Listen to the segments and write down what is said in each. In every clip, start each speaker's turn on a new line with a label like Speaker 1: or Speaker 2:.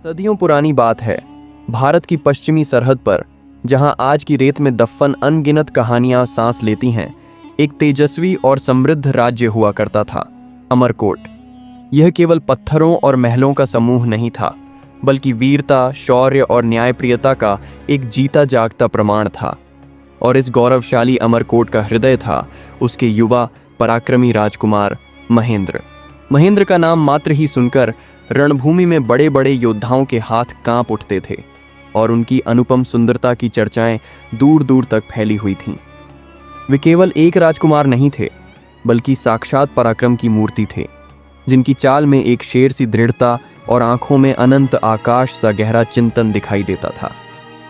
Speaker 1: सदियों पुरानी बात है। भारत की पश्चिमी सरहद पर, जहां आज की रेत में दफन अनगिनत कहानियां सांस लेती हैं, एक तेजस्वी और समृद्ध राज्य हुआ करता था, अमरकोट। यह केवल पत्थरों और महलों का समूह नहीं था, बल्कि वीरता, शौर्य और न्यायप्रियता का एक जीता जागता प्रमाण था। और इस गौरवशाली अमरकोट का हृदय था उसके युवा पराक्रमी राजकुमार महेंद्र। महेंद्र का नाम मात्र ही सुनकर रणभूमि में बड़े बड़े योद्धाओं के हाथ कांप उठते थे और उनकी अनुपम सुंदरता की चर्चाएं दूर दूर तक फैली हुई थीं। वे केवल एक राजकुमार नहीं थे, बल्कि साक्षात पराक्रम की मूर्ति थे, जिनकी चाल में एक शेर सी दृढ़ता और आंखों में अनंत आकाश सा गहरा चिंतन दिखाई देता था।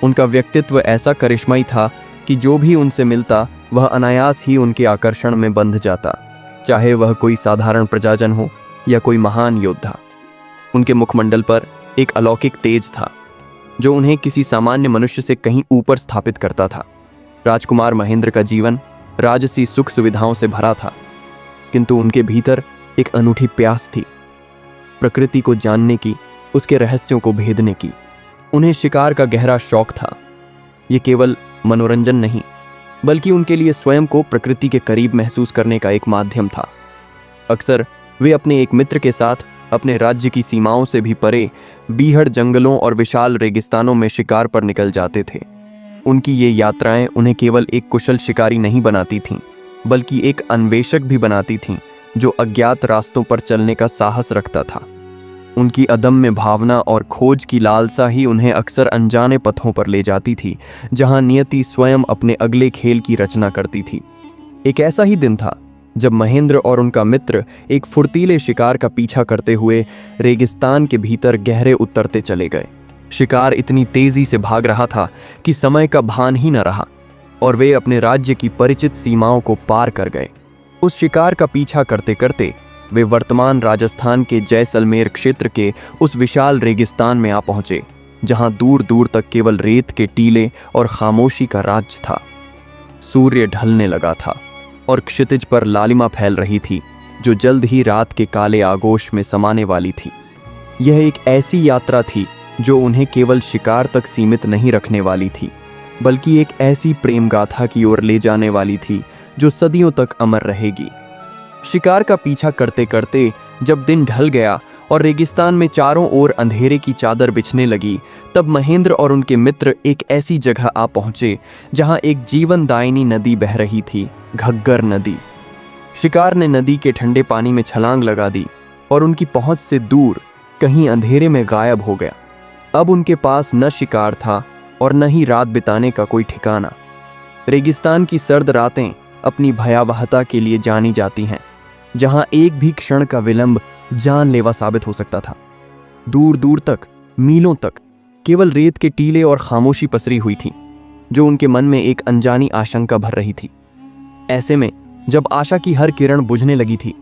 Speaker 1: उनका व्यक्तित्व ऐसा करिश्माई था कि जो भी उनसे मिलता वह अनायास ही उनके आकर्षण में बंध जाता, चाहे वह कोई साधारण प्रजाजन हो या कोई महान योद्धा। उनके मुखमंडल पर एक अलौकिक तेज था, जो उन्हें किसी सामान्य मनुष्य से कहीं ऊपर स्थापित करता था। राजकुमार महेंद्र का जीवन राजसी सुख सुविधाओं से भरा था, किंतु उनके भीतर एक अनूठी प्यास थी, प्रकृति को जानने की, उसके रहस्यों को भेदने की। उन्हें शिकार का गहरा शौक था। ये केवल मनोरंजन नहीं, बल्कि उनके लिए स्वयं को प्रकृति के करीब महसूस करने का एक माध्यम था। अक्सर वे अपने एक मित्र के साथ अपने राज्य की सीमाओं से भी परे बीहड़ जंगलों और विशाल रेगिस्तानों में शिकार पर निकल जाते थे। उनकी ये यात्राएं उन्हें केवल एक कुशल शिकारी नहीं बनाती थीं, बल्कि एक अन्वेषक भी बनाती थीं, जो अज्ञात रास्तों पर चलने का साहस रखता था। उनकी अदम्य भावना और खोज की लालसा ही उन्हें अक्सर अनजाने पथों पर ले जाती थी, जहां नियति स्वयं अपने अगले खेल की रचना करती थी। एक ऐसा ही दिन था जब महेंद्र और उनका मित्र एक फुर्तीले शिकार का पीछा करते हुए रेगिस्तान के भीतर गहरे उतरते चले गए। शिकार इतनी तेजी से भाग रहा था कि समय का भान ही न रहा और वे अपने राज्य की परिचित सीमाओं को पार कर गए। उस शिकार का पीछा करते करते वे वर्तमान राजस्थान के जैसलमेर क्षेत्र के उस विशाल रेगिस्तान में आ पहुंचे, जहां दूर दूर तक केवल रेत के टीले और खामोशी का राज्य था। सूर्य ढलने लगा था और क्षितिज पर लालिमा फैल रही थी, जो जल्द ही रात के काले आगोश में समाने वाली थी। यह एक ऐसी यात्रा थी जो उन्हें केवल शिकार तक सीमित नहीं रखने वाली थी, बल्कि एक ऐसी प्रेम गाथा की ओर ले जाने वाली थी जो सदियों तक अमर रहेगी। शिकार का पीछा करते करते जब दिन ढल गया और रेगिस्तान में चारों ओर अंधेरे की चादर बिछने लगी, तब महेंद्र और उनके मित्र एक ऐसी जगह आ पहुंचे जहां एक जीवनदायिनी नदी बह रही थी, घग्गर नदी। शिकार ने नदी के ठंडे पानी में छलांग लगा दी और उनकी पहुंच से दूर कहीं अंधेरे में गायब हो गया। अब उनके पास न शिकार था और न ही रात बिताने का कोई ठिकाना। रेगिस्तान की सर्द रातें अपनी भयावहता के लिए जानी जाती हैं, जहां एक भी क्षण का विलंब जानलेवा साबित हो सकता था। दूर दूर तक, मीलों तक केवल रेत के टीले और खामोशी पसरी हुई थी, जो उनके मन में एक अनजानी आशंका भर रही थी। ऐसे में जब आशा की हर किरण बुझने लगी थी,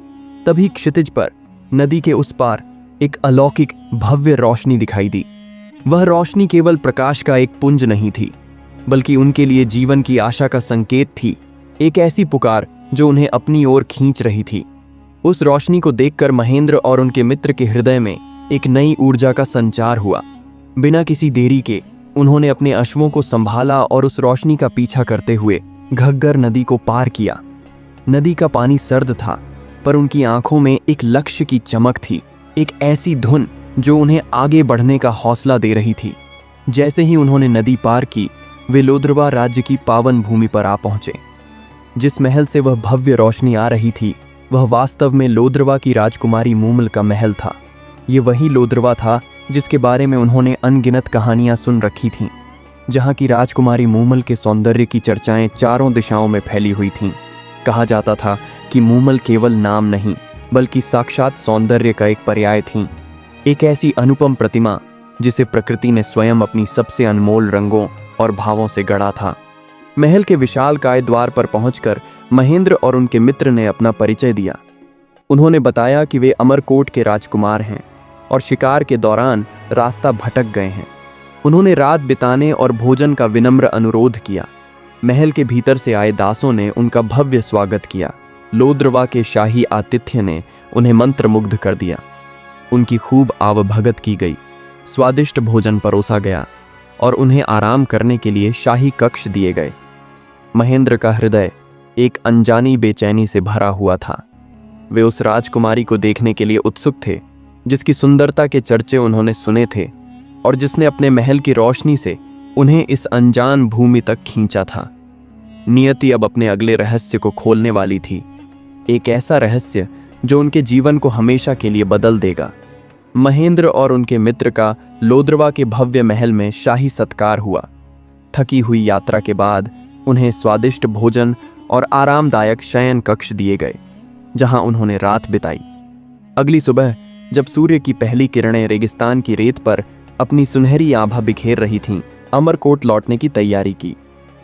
Speaker 1: तभी क्षितिज पर नदी के उस पार एक अलौकिक भव्य रोशनी दिखाई दी। वह रोशनी केवल प्रकाश का एक पुंज नहीं थी, बल्कि उनके लिए जीवन की आशा का संकेत थी, एक ऐसी पुकार जो उन्हें अपनी ओर खींच रही थी। उस रोशनी को देखकर महेंद्र और उनके मित्र के हृदय में एक नई ऊर्जा का संचार हुआ। बिना किसी देरी के उन्होंने अपने अश्वों को संभाला और उस रोशनी का पीछा करते हुए घग्गर नदी को पार किया। नदी का पानी सर्द था, पर उनकी आंखों में एक लक्ष्य की चमक थी, एक ऐसी धुन जो उन्हें आगे बढ़ने का हौसला दे रही थी। जैसे ही उन्होंने नदी पार की, वे लोद्रवा राज्य की पावन भूमि पर आ पहुंचे। जिस महल से वह भव्य रोशनी आ रही थी, वह वास्तव में लोद्रवा की राजकुमारी मूमल का महल था। ये वही लोद्रवा था जिसके बारे में उन्होंने अनगिनत कहानियां सुन रखी थीं, जहां की राजकुमारी मूमल के सौंदर्य की चर्चाएं चारों दिशाओं में फैली हुई थीं। कहा जाता था कि मूमल केवल नाम नहीं, बल्कि साक्षात सौंदर्य का एक पर्याय थीं, एक ऐसी अनुपम प्रतिमा जिसे प्रकृति ने स्वयं अपनी सबसे अनमोल रंगों और भावों से गढ़ा था। महल के विशालकाय द्वार पर पहुंचकर महेंद्र और उनके मित्र ने अपना परिचय दिया। उन्होंने बताया कि वे अमरकोट के राजकुमार हैं और शिकार के दौरान रास्ता भटक गए हैं। उन्होंने रात बिताने और भोजन का विनम्र अनुरोध किया। महल के भीतर से आए दासों ने उनका भव्य स्वागत किया। लोद्रवा के शाही आतिथ्य ने उन्हें मंत्रमुग्ध कर दिया। उनकी खूब आवभगत की गई स्वादिष्ट भोजन परोसा गया और उन्हें आराम करने के लिए शाही कक्ष दिए गए। महेंद्र का हृदय एक अनजानी बेचैनी से भरा हुआ था। वे उस राजकुमारी को देखने के लिए उत्सुक थे जिसकी सुंदरता के चर्चे उन्होंने सुने थे और जिसने अपने महल की रोशनी से उन्हें इस अनजान भूमि तक खींचा था। नियति अब अपने अगले रहस्य को खोलने वाली थी, एक ऐसा रहस्य जो उनके जीवन को हमेशा के लिए बदल देगा। महेंद्र और उनके मित्र का लोद्रवा के भव्य महल में शाही सत्कार हुआ। थकी हुई यात्रा के बाद उन्हें स्वादिष्ट भोजन और आरामदायक शयन कक्ष दिए गए, जहां उन्होंने रात बिताई। अगली सुबह जब सूर्य की पहली किरणें रेगिस्तान की रेत पर अपनी सुनहरी आभा बिखेर रही थीं, अमरकोट लौटने की तैयारी की।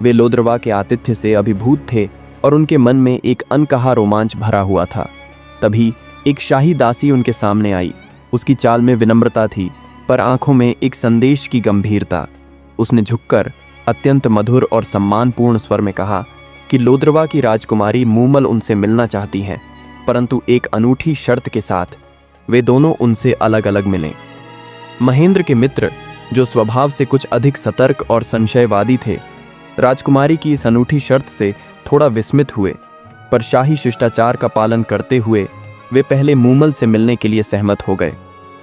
Speaker 1: वे लोद्रवा के आतिथ्य से अभिभूत थे और उनके मन में एक अनकहा रोमांच भरा हुआ था। तभी एक शाही दासी उनके सामने आई। उसकी चाल में विनम्रता थी, पर आंखों में एक संदेश की गंभीरता। उसने झुककर अत्यंत मधुर और सम्मानपूर्ण स्वर में कहा कि लोद्रवा की राजकुमारी मूमल उनसे मिलना चाहती हैं, परंतु एक अनूठी शर्त के साथ। वे दोनों उनसे अलग अलग मिलें। महेंद्र के मित्र, जो स्वभाव से कुछ अधिक सतर्क और संशयवादी थे, राजकुमारी की इस अनूठी शर्त से थोड़ा विस्मित हुए, पर शाही शिष्टाचार का पालन करते हुए वे पहले मूमल से मिलने के लिए सहमत हो गए।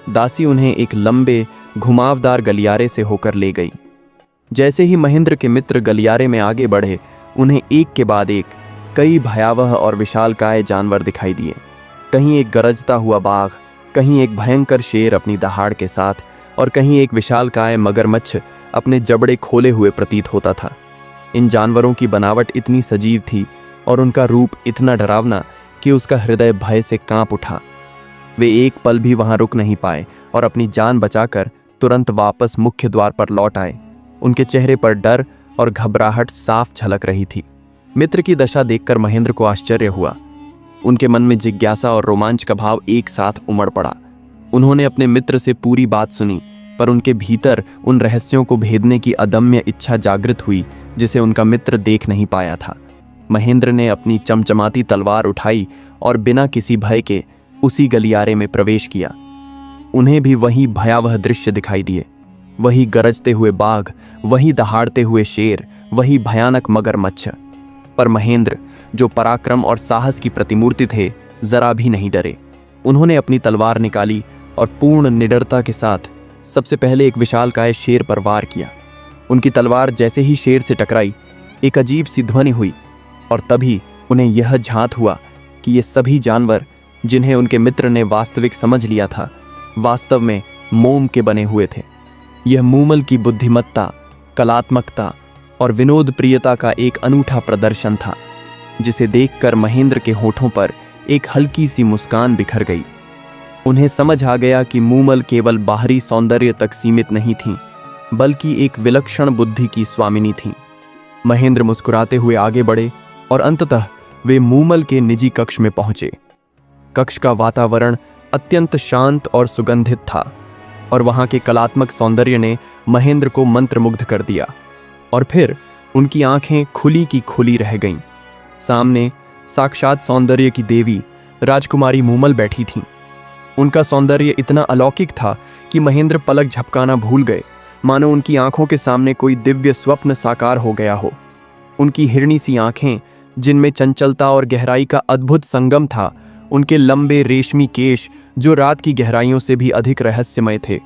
Speaker 1: दासी उन्हें एक लंबे घुमावदार गलियारे से होकर ले गई। जैसे ही महेंद्र के मित्र गलियारे में आगे बढ़े, उन्हें एक के बाद एक कई भयावह और विशालकाय जानवर दिखाई दिए। कहीं एक गरजता हुआ बाघ, कहीं एक भयंकर शेर अपनी दहाड़ के साथ, और कहीं एक विशालकाय मगरमच्छ अपने जबड़े खोले हुए प्रतीत होता था। इन जानवरों की बनावट इतनी सजीव थी और उनका रूप इतना डरावना कि उसका हृदय भय से कांप उठा। वे एक पल भी वहां रुक नहीं पाए और अपनी जान बचाकर तुरंत वापस मुख्य द्वार पर लौट आए। उनके चेहरे पर डर और घबराहट साफ झलक रही थी। मित्र की दशा देखकर महेंद्र को आश्चर्य हुआ। उनके मन में जिज्ञासा और रोमांच का भाव एक साथ उमड़ पड़ा। उन्होंने अपने मित्र से पूरी बात सुनी, पर उनके भीतर उन रहस्यों को भेदने की अदम्य इच्छा जागृत हुई जिसे उनका मित्र देख नहीं पाया था। महेंद्र ने अपनी चमचमाती तलवार उठाई और बिना किसी भय के उसी गलियारे में प्रवेश किया। उन्हें भी वही भयावह दृश्य दिखाई दिए। वही गरजते हुए बाघ, वही दहाड़ते हुए शेर, वही भयानक मगरमच्छ। पर महेंद्र, जो पराक्रम और साहस की प्रतिमूर्ति थे, जरा भी नहीं डरे। उन्होंने अपनी तलवार निकाली और पूर्ण निडरता के साथ सबसे पहले एक विशालकाय शेर पर वार किया। उनकी तलवार जैसे ही शेर से टकराई, एक अजीब सी ध्वनि हुई और तभी उन्हें यह झांत हुआ कि ये सभी जानवर, जिन्हें उनके मित्र ने वास्तविक समझ लिया था, वास्तव में मोम के बने हुए थे। यह मूमल की बुद्धिमत्ता, कलात्मकता और विनोद प्रियता का एक अनूठा प्रदर्शन था, जिसे देखकर महेंद्र के होठों पर एक हल्की सी मुस्कान बिखर गई। उन्हें समझ आ गया कि मूमल केवल बाहरी सौंदर्य तक सीमित नहीं थीं, बल्कि एक विलक्षण बुद्धि की स्वामिनी थीं। महेंद्र मुस्कुराते हुए आगे बढ़े और अंततः वे मूमल के निजी कक्ष में पहुंचे। कक्ष का वातावरण अत्यंत शांत और सुगंधित था और वहां के कलात्मक सौंदर्य ने महेंद्र को मंत्रमुग्ध कर दिया। और फिर उनकी आंखें खुली की खुली रह गईं। सामने साक्षात सौंदर्य की देवी राजकुमारी मूमल बैठी थीं। उनका सौंदर्य इतना अलौकिक था कि महेंद्र पलक झपकाना भूल गए, मानो उनकी आंखों के सामने कोई दिव्य स्वप्न साकार हो गया हो। उनकी हिरणी सी आंखें, जिनमें चंचलता और गहराई का अद्भुत संगम था, उनके लंबे रेशमी केश जो रात की गहराइयों से भी अधिक रहस्यमय थे,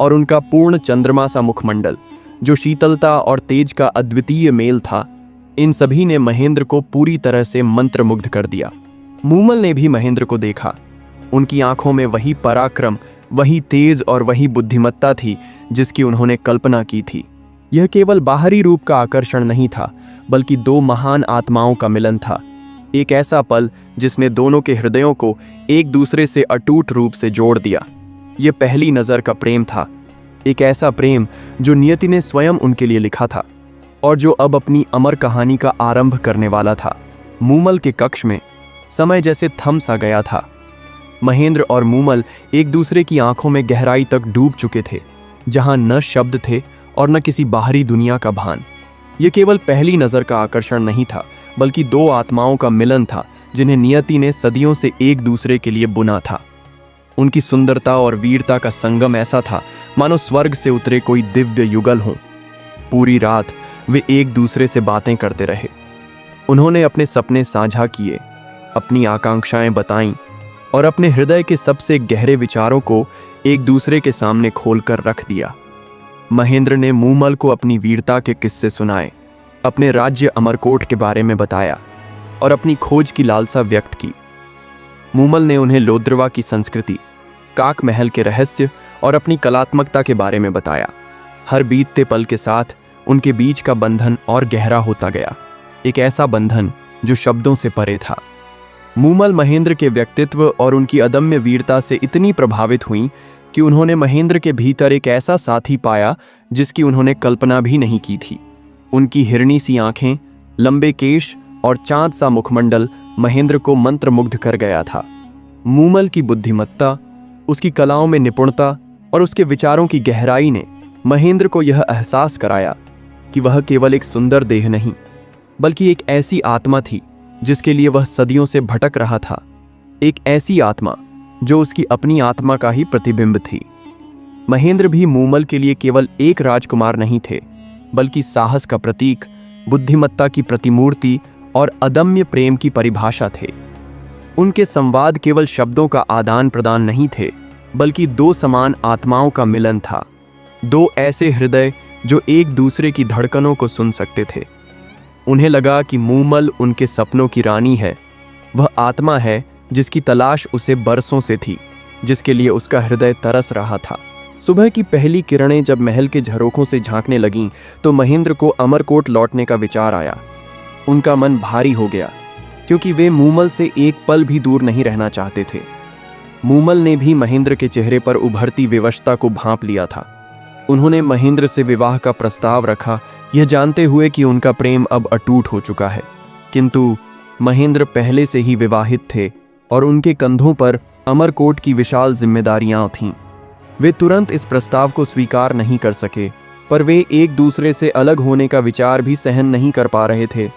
Speaker 1: और उनका पूर्ण चंद्रमा सा मुखमंडल जो शीतलता और तेज का अद्वितीय मेल था, इन सभी ने महेंद्र को पूरी तरह से मंत्रमुग्ध कर दिया। मूमल ने भी महेंद्र को देखा। उनकी आंखों में वही पराक्रम, वही तेज और वही बुद्धिमत्ता थी जिसकी उन्होंने कल्पना की थी। यह केवल बाहरी रूप का आकर्षण नहीं था, बल्कि दो महान आत्माओं का मिलन था। एक ऐसा पल जिसने दोनों के हृदयों को एक दूसरे से अटूट रूप से जोड़ दिया। यह पहली नज़र का प्रेम था, एक ऐसा प्रेम जो नियति ने स्वयं उनके लिए लिखा था और जो अब अपनी अमर कहानी का आरंभ करने वाला था। मूमल के कक्ष में समय जैसे थम सा गया था। महेंद्र और मूमल एक दूसरे की आंखों में गहराई तक डूब चुके थे, जहां न शब्द थे और न किसी बाहरी दुनिया का भान। यह केवल पहली नज़र का आकर्षण नहीं था, बल्कि दो आत्माओं का मिलन था जिन्हें नियति ने सदियों से एक दूसरे के लिए बुना था। उनकी सुंदरता और वीरता का संगम ऐसा था मानो स्वर्ग से उतरे कोई दिव्य युगल हों। पूरी रात वे एक दूसरे से बातें करते रहे। उन्होंने अपने सपने साझा किए, अपनी आकांक्षाएं बताईं और अपने हृदय के सबसे गहरे विचारों को एक दूसरे के सामने खोलकर रख दिया। महेंद्र ने मूमल को अपनी वीरता के किस्से सुनाए, अपने राज्य अमरकोट के बारे में बताया और अपनी खोज की लालसा व्यक्त की। मूमल ने उन्हें लोद्रवा की संस्कृति, काक महल के रहस्य और अपनी कलात्मकता के बारे में बताया। हर बीतते पल के साथ उनके बीच का बंधन और गहरा होता गया, एक ऐसा बंधन जो शब्दों से परे था। मूमल महेंद्र के व्यक्तित्व और उनकी अदम्य वीरता से इतनी प्रभावित हुईं कि उन्होंने महेंद्र के भीतर एक ऐसा साथी पाया जिसकी उन्होंने कल्पना भी नहीं की थी। उनकी हिरणी सी आंखें, लंबे केश और चांद सा मुखमंडल महेंद्र को मंत्रमुग्ध कर गया था। मूमल की बुद्धिमत्ता, उसकी कलाओं में निपुणता और उसके विचारों की गहराई ने महेंद्र को यह एहसास कराया कि वह केवल एक सुंदर देह नहीं, बल्कि एक ऐसी आत्मा थी जिसके लिए वह सदियों से भटक रहा था। एक ऐसी आत्मा जो उसकी अपनी आत्मा का ही प्रतिबिंब थी। महेंद्र भी मूमल के लिए केवल एक राजकुमार नहीं थे, बल्कि साहस का प्रतीक, बुद्धिमत्ता की प्रतिमूर्ति और अदम्य प्रेम की परिभाषा थे। उनके संवाद केवल शब्दों का आदान प्रदान नहीं थे, बल्कि दो समान आत्माओं का मिलन था। दो ऐसे हृदय जो एक दूसरे की धड़कनों को सुन सकते थे। उन्हें लगा कि मूमल उनके सपनों की रानी है, वह आत्मा है जिसकी तलाश उसे बरसों से थी, जिसके लिए उसका हृदय तरस रहा था। सुबह की पहली किरणें जब महल के झरोखों से झांकने लगीं, तो महेंद्र को अमरकोट लौटने का विचार आया। उनका मन भारी हो गया, क्योंकि वे मूमल से एक पल भी दूर नहीं रहना चाहते थे। मूमल ने भी महेंद्र के चेहरे पर उभरती विवशता को भांप लिया था। उन्होंने महेंद्र से विवाह का प्रस्ताव रखा, यह जानते हुए कि उनका प्रेम अब अटूट हो चुका है। किंतु महेंद्र पहले से ही विवाहित थे और उनके कंधों पर अमरकोट की विशाल जिम्मेदारियां थीं। वे तुरंत इस प्रस्ताव को स्वीकार नहीं कर सके, पर वे एक दूसरे से अलग होने का विचार भी सहन नहीं कर पा रहे थे।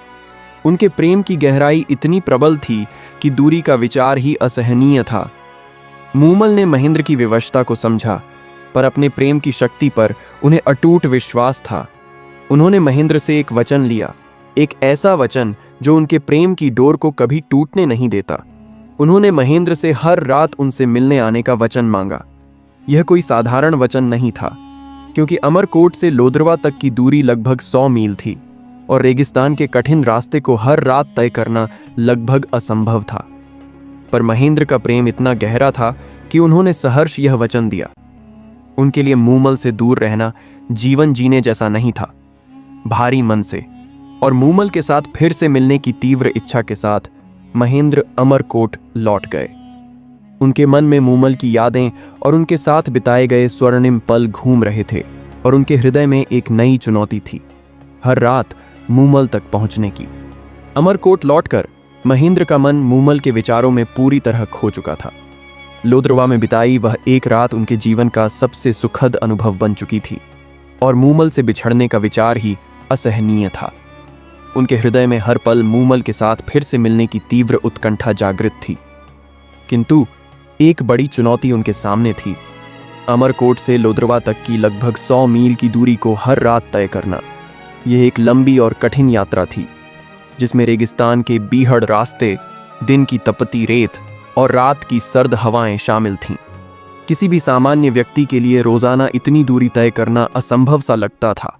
Speaker 1: उनके प्रेम की गहराई इतनी प्रबल थी कि दूरी का विचार ही असहनीय था। मूमल ने महेंद्र की विवशता को समझा, पर अपने प्रेम की शक्ति पर उन्हें अटूट विश्वास था। उन्होंने महेंद्र से एक वचन लिया, एक ऐसा वचन जो उनके प्रेम की डोर को कभी टूटने नहीं देता। उन्होंने महेंद्र से हर रात उनसे मिलने आने का वचन मांगा। यह कोई साधारण वचन नहीं था, क्योंकि अमरकोट से लोद्रवा तक की दूरी लगभग 100 मील थी और रेगिस्तान के कठिन रास्ते को हर रात तय करना लगभग असंभव था। पर महेंद्र का प्रेम इतना गहरा था कि उन्होंने सहर्ष यह वचन दिया। उनके लिए मूमल से दूर रहना जीवन जीने जैसा नहीं था। भारी मन से और मूमल के साथ फिर से मिलने की तीव्र इच्छा के साथ महेंद्र अमरकोट लौट गए। उनके मन में मूमल की यादें और उनके साथ बिताए गए स्वर्णिम पल घूम रहे थे और उनके हृदय में एक नई चुनौती थी, हर रात मूमल तक पहुंचने की। अमरकोट लौटकर महेंद्र का मन मूमल के विचारों में पूरी तरह खो चुका था। लोद्रवा में बिताई वह एक रात उनके जीवन का सबसे सुखद अनुभव बन चुकी थी और मूमल से बिछड़ने का विचार ही असहनीय था। उनके हृदय में हर पल मूमल के साथ फिर से मिलने की तीव्र उत्कंठा जागृत थी। किंतु एक बड़ी चुनौती उनके सामने थी, अमरकोट से लोद्रवा तक की लगभग 100 मील की दूरी को हर रात तय करना। यह एक लंबी और कठिन यात्रा थी, जिसमें रेगिस्तान के बीहड़ रास्ते, दिन की तपती रेत और रात की सर्द हवाएं शामिल थीं। किसी भी सामान्य व्यक्ति के लिए रोजाना इतनी दूरी तय करना असंभव सा लगता था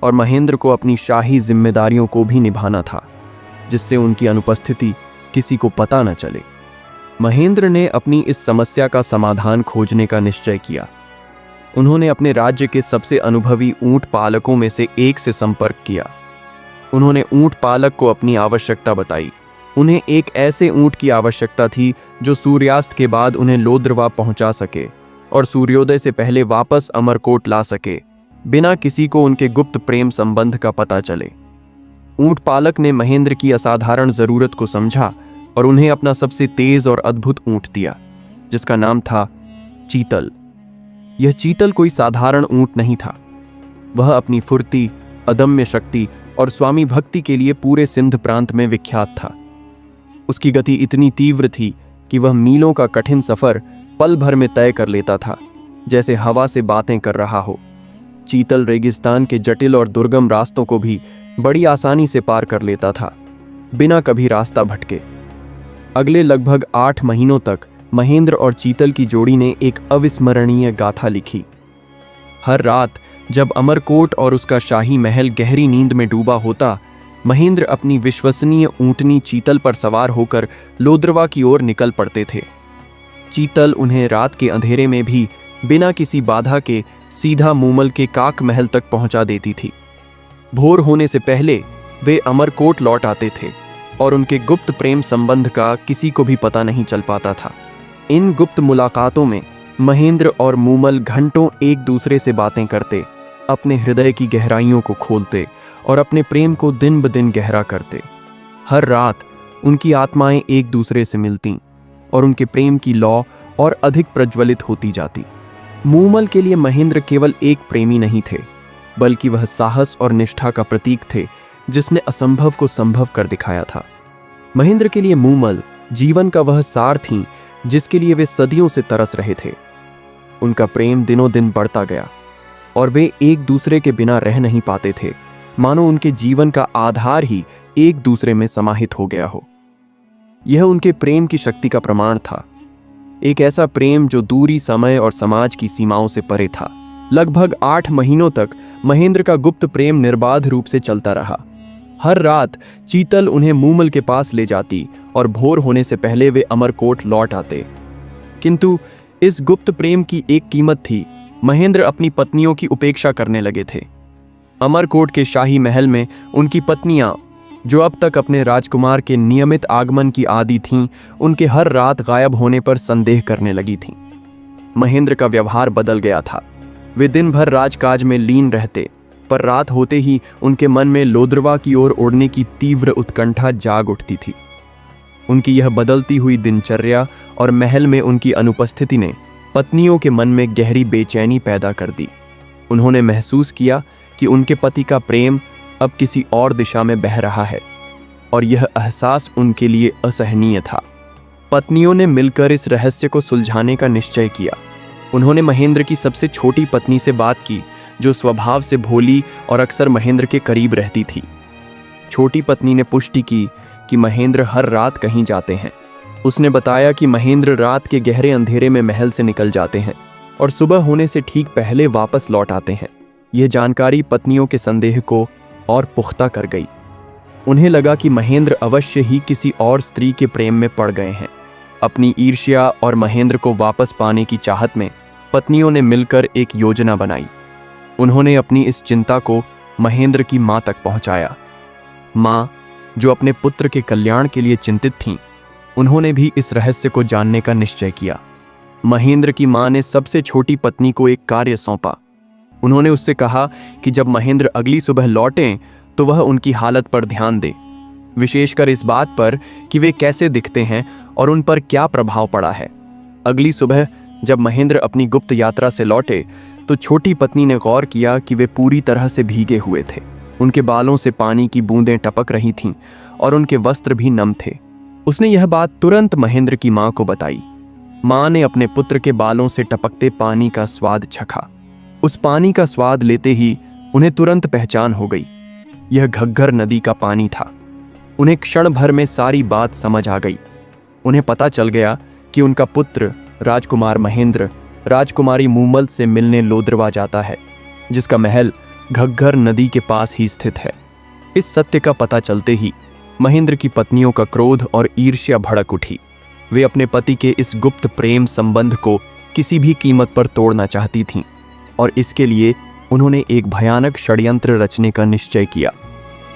Speaker 1: और महेंद्र को अपनी शाही जिम्मेदारियों को भी निभाना था, जिससे उनकी अनुपस्थिति किसी को पता न चले। महेंद्र ने अपनी इस समस्या का समाधान खोजने का निश्चय किया। उन्होंने अपने राज्य के सबसे अनुभवी ऊंट पालकों में से एक से संपर्क किया। उन्होंने ऊंट पालक को अपनी आवश्यकता बताई। उन्हें एक ऐसे ऊंट की आवश्यकता थी जो सूर्यास्त के बाद उन्हें लोद्रवा पहुंचा सके और सूर्योदय से पहले वापस अमरकोट ला सके, बिना किसी को उनके गुप्त प्रेम संबंध का पता चले। ऊंट पालक ने महेंद्र की असाधारण जरूरत को समझा और उन्हें अपना सबसे तेज और अद्भुत ऊंट दिया, जिसका नाम था चीतल। यह चीतल कोई साधारण ऊंट नहीं था। वह अपनी फुर्ती, अदम्य शक्ति और स्वामी भक्ति के लिए पूरे सिंध प्रांत में विख्यात था। उसकी गति इतनी तीव्र थी कि वह मीलों का कठिन सफर पल भर में तय कर लेता था, जैसे हवा से बातें कर रहा हो। चीतल रेगिस्तान के जटिल और दुर्गम रास्तों को भी बड़ी आसानी से पार कर लेता था, बिना कभी रास्ता भटके। अगले लगभग 8 महीनों तक महेंद्र और चीतल की जोड़ी ने एक अविस्मरणीय गाथा लिखी। हर रात जब अमरकोट और उसका शाही महल गहरी नींद में डूबा होता, महेंद्र अपनी विश्वसनीय ऊंटनी चीतल पर सवार होकर लोद्रवा की ओर निकल पड़ते थे। चीतल उन्हें रात के अंधेरे में भी बिना किसी बाधा के सीधा मूमल के काक महल तक पहुंचा देती थी। भोर होने से पहले वे अमरकोट लौट आते थे और उनके गुप्त प्रेम संबंध का किसी को भी पता नहीं चल पाता था। इन गुप्त मुलाकातों में महेंद्र और मूमल घंटों एक दूसरे से बातें करते, अपने हृदय की गहराइयों को खोलते और अपने प्रेम को दिन ब दिन गहरा करते। हर रात उनकी आत्माएं एक दूसरे से मिलतीं और उनके प्रेम की लौ और अधिक प्रज्वलित होती जाती। मूमल के लिए महेंद्र केवल एक प्रेमी नहीं थे, बल्कि वह साहस और निष्ठा का प्रतीक थे, जिसने असंभव को संभव कर दिखाया था। महेंद्र के लिए मूमल जीवन का वह सार थी जिसके लिए वे सदियों से तरस रहे थे। उनका प्रेम दिनों दिन बढ़ता गया और वे एक दूसरे के बिना रह नहीं पाते थे, मानो उनके जीवन का आधार ही एक दूसरे में समाहित हो गया हो। यह उनके प्रेम की शक्ति का प्रमाण था, एक ऐसा प्रेम जो दूरी, समय और समाज की सीमाओं से परे था। लगभग 8 महीनों तक महेंद्र का गुप्त प्रेम निर्बाध रूप से चलता रहा। हर रात चीतल उन्हें मूमल के पास ले जाती और भोर होने से पहले वे अमरकोट लौट आते। किंतु इस गुप्त प्रेम की एक कीमत थी। महेंद्र अपनी पत्नियों की उपेक्षा करने लगे थे। अमरकोट के शाही महल में उनकी पत्नियां, जो अब तक अपने राजकुमार के नियमित आगमन की आदी थीं, उनके हर रात गायब होने पर संदेह करने लगी थीं। महेंद्र का व्यवहार बदल गया था। वे दिन भर राजकाज में लीन रहते, पर रात होते ही उनके मन में लोद्रवा की ओर उड़ने की तीव्र उत्कंठा जाग उठती थी। उनकी यह बदलती हुई दिनचर्या और महल में उनकी अनुपस्थिति ने पत्नियों के मन में गहरी बेचैनी पैदा कर दी। उन्होंने महसूस किया कि उनके पति का प्रेम अब किसी और दिशा में बह रहा है, और यह एहसास उनके लिए असहनीय था। पत्नियों ने मिलकर इस रहस्य को सुलझाने का निश्चय किया। उन्होंने महेंद्र की सबसे छोटी पत्नी से बात की, जो स्वभाव से भोली और अक्सर महेंद्र के करीब रहती थी। छोटी पत्नी ने पुष्टि की कि महेंद्र हर रात कहीं जाते हैं। उसने बताया कि महेंद्र रात के गहरे अंधेरे में महल से निकल जाते हैं और सुबह होने से ठीक पहले वापस लौट आते हैं। यह जानकारी पत्नियों के संदेह को और पुख्ता कर गई। उन्हें लगा कि महेंद्र अवश्य ही किसी और स्त्री के प्रेम में पड़ गए हैं। अपनी ईर्ष्या और महेंद्र को वापस पाने की चाहत में पत्नियों ने मिलकर एक योजना बनाई। उन्होंने अपनी इस चिंता को महेंद्र की मां तक पहुंचाया। मां, जो अपने पुत्र के कल्याण के लिए चिंतित थीं, उन्होंने भी इस रहस्य को जानने का निश्चय किया। महेंद्र की मां ने सबसे छोटी पत्नी को एक कार्य सौंपा। उन्होंने उससे कहा कि जब महेंद्र अगली सुबह लौटें तो वह उनकी हालत पर ध्यान दे, विशेषकर इस बात पर कि वे कैसे दिखते हैं और उन पर क्या प्रभाव पड़ा है। अगली सुबह जब महेंद्र अपनी गुप्त यात्रा से लौटे तो छोटी पत्नी ने गौर किया कि वे पूरी तरह से भीगे हुए थे। उनके बालों से पानी की बूंदें टपक रही थीं और उनके वस्त्र भी नम थे। उसने यह बात तुरंत महेंद्र की मां को बताई। मां ने अपने पुत्र के बालों से टपकते पानी का स्वाद चखा। उस पानी का स्वाद लेते ही उन्हें तुरंत पहचान हो गई। यह घग्गर नदी का पानी था। उन्हें क्षण भर में सारी बात समझ आ गई। उन्हें पता चल गया कि उनका पुत्र राजकुमार महेंद्र राजकुमारी मूमल से मिलने लोद्रवा जाता है, जिसका महल घग्गर नदी के पास ही स्थित है। इस सत्य का पता चलते ही महेंद्र की पत्नियों का क्रोध और ईर्ष्या भड़क उठी। वे अपने पति के इस गुप्त प्रेम संबंध को किसी भी कीमत पर तोड़ना चाहती थीं, और इसके लिए उन्होंने एक भयानक षड्यंत्र रचने का निश्चय किया।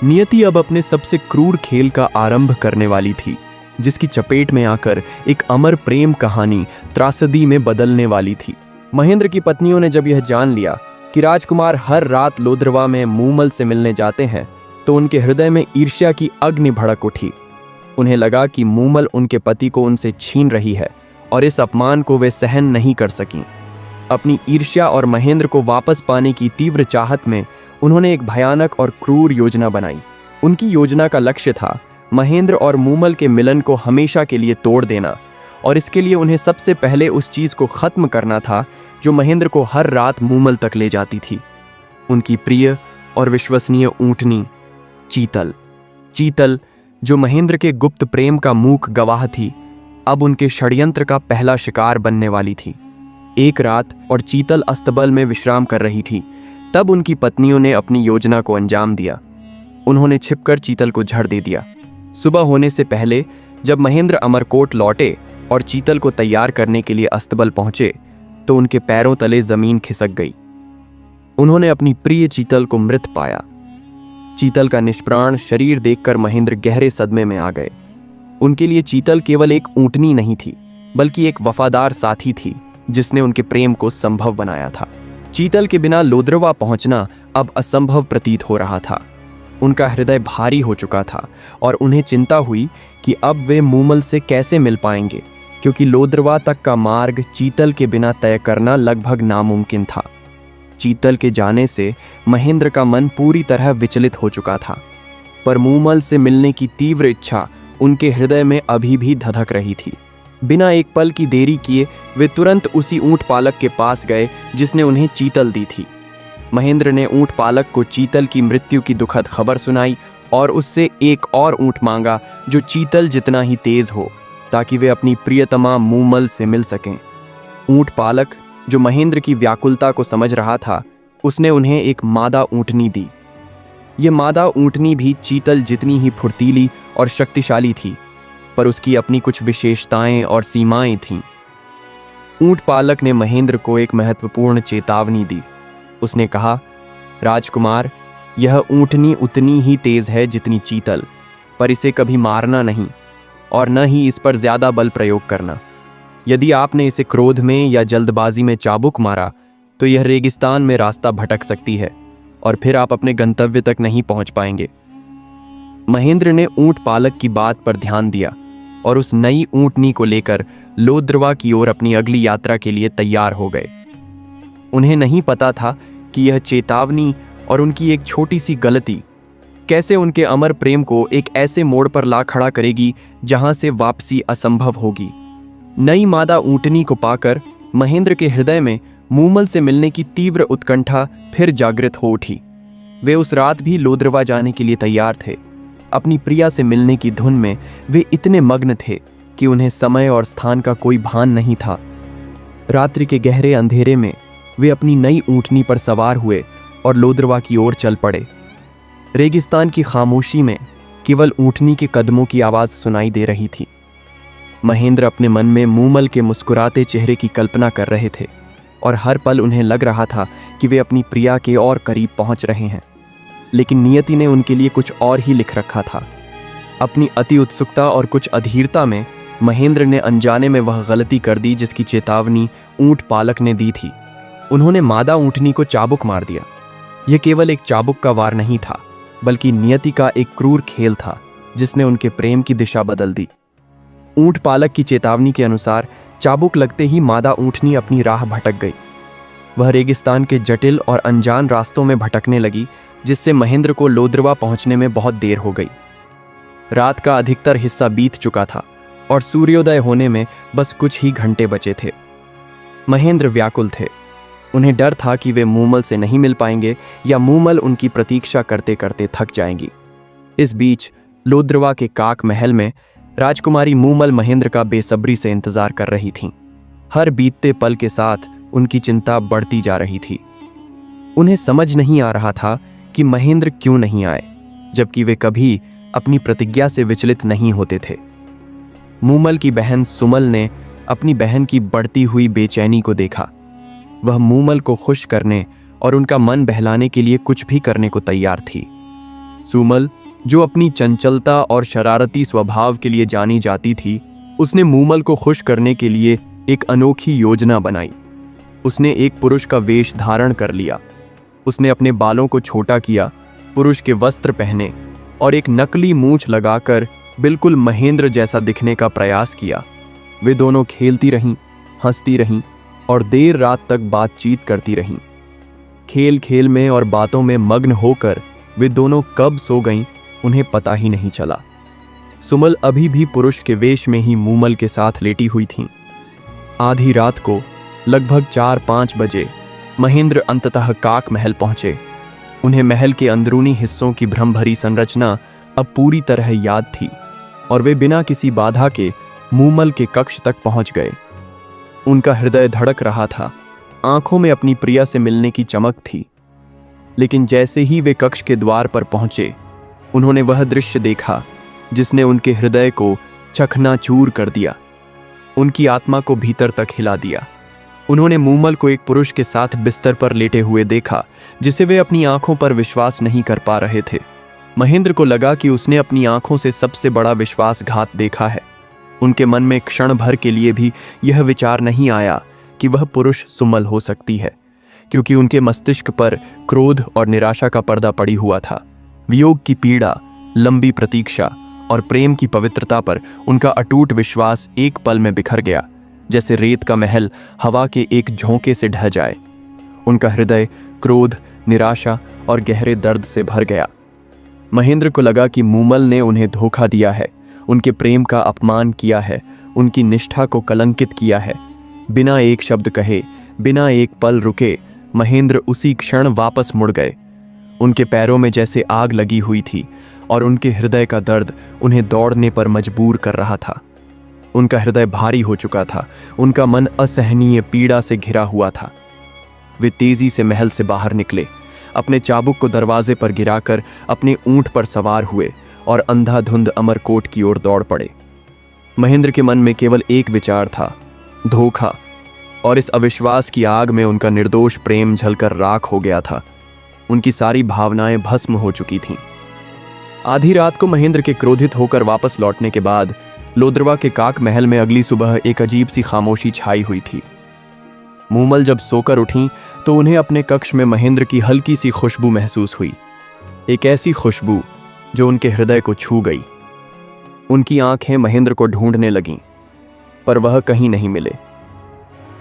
Speaker 1: नियति अब अपने सबसे क्रूर खेल का आरंभ करने वाली थी, जिसकी चपेट में आकर एक अमर प्रेम कहानी त्रासदी में बदलने वाली थी। महेंद्र की पत्नियों ने जब यह जान लिया कि राजकुमार हर रात लोद्रवा में मूमल से मिलने जाते हैं, तो उनके हृदय में ईर्ष्या की अग्नि भड़क उठी। उन्हें लगा कि मूमल उनके पति को उनसे छीन रही है और इस अपमान को वे सहन नहीं कर सकीं। अपनी ईर्ष्या और महेंद्र को वापस पाने की तीव्र चाहत में उन्होंने एक भयानक और क्रूर योजना बनाई। उनकी योजना का लक्ष्य था महेंद्र और मूमल के मिलन को हमेशा के लिए तोड़ देना और इसके लिए उन्हें सबसे पहले उस चीज को खत्म करना था जो महेंद्र को हर रात मूमल तक ले जाती थी, उनकी प्रिय और विश्वसनीय ऊंटनी चीतल। चीतल, जो महेंद्र के गुप्त प्रेम का मूक गवाह थी, अब उनके षड्यंत्र का पहला शिकार बनने वाली थी। एक रात और चीतल अस्तबल में विश्राम कर रही थी, तब उनकी पत्नियों ने अपनी योजना को अंजाम दिया। उन्होंने छिपकर चीतल को झड़ दे दिया। सुबह होने से पहले जब महेंद्र अमरकोट लौटे और चीतल को तैयार करने के लिए अस्तबल पहुंचे तो उनके पैरों तले जमीन खिसक गई। उन्होंने अपनी प्रिय चीतल को मृत पाया। चीतल का निष्प्राण शरीर देखकर महेंद्र गहरे सदमे में आ गए। उनके लिए चीतल केवल एक ऊंटनी नहीं थी, बल्कि एक वफादार साथी थी जिसने उनके प्रेम को संभव बनाया था। चीतल के बिना लोद्रवा पहुंचना अब असंभव प्रतीत हो रहा था। उनका हृदय भारी हो चुका था और उन्हें चिंता हुई कि अब वे मूमल से कैसे मिल पाएंगे, क्योंकि लोद्रवा तक का मार्ग चीतल के बिना तय करना लगभग नामुमकिन था। चीतल के जाने से महेंद्र का मन पूरी तरह विचलित हो चुका था, पर मूमल से मिलने की तीव्र इच्छा उनके हृदय में अभी भी धधक रही थी। बिना एक पल की देरी किए वे तुरंत उसी ऊंट पालक के पास गए जिसने उन्हें चीतल दी थी। महेंद्र ने ऊंट पालक को चीतल की मृत्यु की दुखद खबर सुनाई और उससे एक और ऊंट मांगा जो चीतल जितना ही तेज हो, ताकि वे अपनी प्रियतमा मूमल से मिल सकें। ऊंट पालक, जो महेंद्र की व्याकुलता को समझ रहा था, उसने उन्हें एक मादा ऊंटनी दी। ये मादा ऊंटनी भी चीतल जितनी ही फुर्तीली और शक्तिशाली थी, पर उसकी अपनी कुछ विशेषताएं और सीमाएं थीं। ऊंट पालक ने महेंद्र को एक महत्वपूर्ण चेतावनी दी। उसने कहा, राजकुमार, यह ऊंटनी उतनी ही तेज है जितनी चीतल, पर इसे कभी मारना नहीं और न ही इस पर ज्यादा बल प्रयोग करना। यदि आपने इसे क्रोध में या जल्दबाजी में चाबुक मारा तो यह रेगिस्तान में रास्ता भटक सकती है और फिर आप अपने गंतव्य तक नहीं पहुंच पाएंगे। महेंद्र ने ऊंट पालक की बात पर ध्यान दिया और उस नई ऊंटनी को लेकर लोद्रवा की ओर अपनी अगली यात्रा के लिए तैयार हो गए। उन्हें नहीं पता था कि यह चेतावनी और उनकी एक छोटी सी गलती कैसे उनके अमर प्रेम को एक ऐसे मोड़ पर ला खड़ा करेगी जहां से वापसी असंभव होगी। नई मादा ऊंटनी को पाकर महेंद्र के हृदय में मूमल से मिलने की तीव्र उत्कंठा फिर जागृत हो उठी। वे उस रात भी लोद्रवा जाने के लिए तैयार थे। अपनी प्रिया से मिलने की धुन में वे इतने मग्न थे कि उन्हें समय और स्थान का कोई भान नहीं था। रात्रि के गहरे अंधेरे में वे अपनी नई ऊंटनी पर सवार हुए और लोद्रवा की ओर चल पड़े। रेगिस्तान की खामोशी में केवल ऊंटनी के कदमों की आवाज सुनाई दे रही थी। महेंद्र अपने मन में मूमल के मुस्कुराते चेहरे की कल्पना कर रहे थे और हर पल उन्हें लग रहा था कि वे अपनी प्रिया के और करीब पहुंच रहे हैं। लेकिन नियति ने उनके लिए कुछ और ही लिख रखा था। अपनी अति उत्सुकता और कुछ अधीरता में महेंद्र ने अनजाने में वह गलती कर दी जिसकी चेतावनी ऊंट पालक ने दी थी। उन्होंने मादा ऊंटनी को चाबुक मार दिया। यह केवल एक चाबुक का वार नहीं था, बल्कि नियति का एक क्रूर खेल था जिसने उनके प्रेम की दिशा बदल दी। ऊंट पालक की चेतावनी के अनुसार चाबुक लगते ही मादा ऊंटनी अपनी राह भटक गई। वह रेगिस्तान के जटिल और अनजान रास्तों में भटकने लगी, जिससे महेंद्र को लोद्रवा पहुंचने में बहुत देर हो गई। रात का अधिकतर हिस्सा बीत चुका था और सूर्योदय होने में बस कुछ ही घंटे बचे थे। महेंद्र व्याकुल थे। उन्हें डर था कि वे मूमल से नहीं मिल पाएंगे या मूमल उनकी प्रतीक्षा करते करते थक जाएंगी। इस बीच लोद्रवा के काक महल में राजकुमारी मूमल महेंद्र का बेसब्री से इंतजार कर रही थीं। हर बीतते पल के साथ उनकी चिंता बढ़ती जा रही थी। उन्हें समझ नहीं आ रहा था कि महेंद्र क्यों नहीं आए, जबकि वे कभी अपनी प्रतिज्ञा से विचलित नहीं होते थे। मूमल की बहन सुमल ने अपनी बहन की बढ़ती हुई बेचैनी को देखा। वह मूमल को खुश करने और उनका मन बहलाने के लिए कुछ भी करने को तैयार थी। सुमल, जो अपनी चंचलता और शरारती स्वभाव के लिए जानी जाती थी, उसने मूमल को खुश करने के लिए एक अनोखी योजना बनाई। उसने एक पुरुष का वेश धारण कर लिया। उसने अपने बालों को छोटा किया, पुरुष के वस्त्र पहने और एक नकली मूंछ लगाकर बिल्कुल महेंद्र जैसा दिखने का प्रयास किया। वे दोनों खेलती रहीं, हंसती रहीं और देर रात तक बातचीत करती रहीं। खेल खेल में और बातों में मग्न होकर वे दोनों कब सो गईं, उन्हें पता ही नहीं चला। सुमल अभी भी पुरुष के वेश में ही मूमल के साथ लेटी हुई थीं। आधी रात को लगभग 4-5 बजे महेंद्र अंततः काक महल पहुंचे। उन्हें महल के अंदरूनी हिस्सों की भ्रमभरी संरचना अब पूरी तरह याद थी और वे बिना किसी बाधा के मूमल के कक्ष तक पहुंच गए। उनका हृदय धड़क रहा था, आंखों में अपनी प्रिया से मिलने की चमक थी। लेकिन जैसे ही वे कक्ष के द्वार पर पहुंचे, उन्होंने वह दृश्य देखा जिसने उनके हृदय को चकनाचूर कर दिया, उनकी आत्मा को भीतर तक हिला दिया। उन्होंने मूमल को एक पुरुष के साथ बिस्तर पर लेटे हुए देखा जिसे वे अपनी आंखों पर विश्वास नहीं कर पा रहे थे। महेंद्र को लगा कि उसने अपनी आंखों से सबसे बड़ा विश्वासघात देखा है। उनके मन में क्षण भर के लिए भी यह विचार नहीं आया कि वह पुरुष सुमल हो सकती है, क्योंकि उनके मस्तिष्क पर क्रोध और निराशा का पर्दा पड़ी हुआ था। वियोग की पीड़ा, लंबी प्रतीक्षा और प्रेम की पवित्रता पर उनका अटूट विश्वास एक पल में बिखर गया, जैसे रेत का महल हवा के एक झोंके से ढह जाए। उनका हृदय क्रोध, निराशा और गहरे दर्द से भर गया। महेंद्र को लगा कि मूमल ने उन्हें धोखा दिया है, उनके प्रेम का अपमान किया है, उनकी निष्ठा को कलंकित किया है। बिना एक शब्द कहे, बिना एक पल रुके, महेंद्र उसी क्षण वापस मुड़ गए। उनके पैरों में जैसे आग लगी हुई थी और उनके हृदय का दर्द उन्हें दौड़ने पर मजबूर कर रहा था। उनका हृदय भारी हो चुका था, उनका मन असहनीय पीड़ा से घिरा हुआ था। वे तेजी से महल से बाहर निकले, अपने चाबुक को दरवाजे पर गिराकर अपने ऊंट पर सवार हुए और अंधाधुंध अमरकोट की ओर दौड़ पड़े। महेंद्र के मन में केवल एक विचार था, धोखा, और इस अविश्वास की आग में उनका निर्दोष प्रेम जलकर राख हो गया था। उनकी सारी भावनाएं भस्म हो चुकी थीं। आधी रात को महेंद्र के क्रोधित होकर वापस लौटने के बाद लोद्रवा के काक महल में अगली सुबह एक अजीब सी खामोशी छाई हुई थी। मूमल जब सोकर उठीं तो उन्हें अपने कक्ष में महेंद्र की हल्की सी खुशबू महसूस हुई, एक ऐसी खुशबू जो उनके हृदय को छू गई। उनकी आंखें महेंद्र को ढूंढने लगीं, पर वह कहीं नहीं मिले।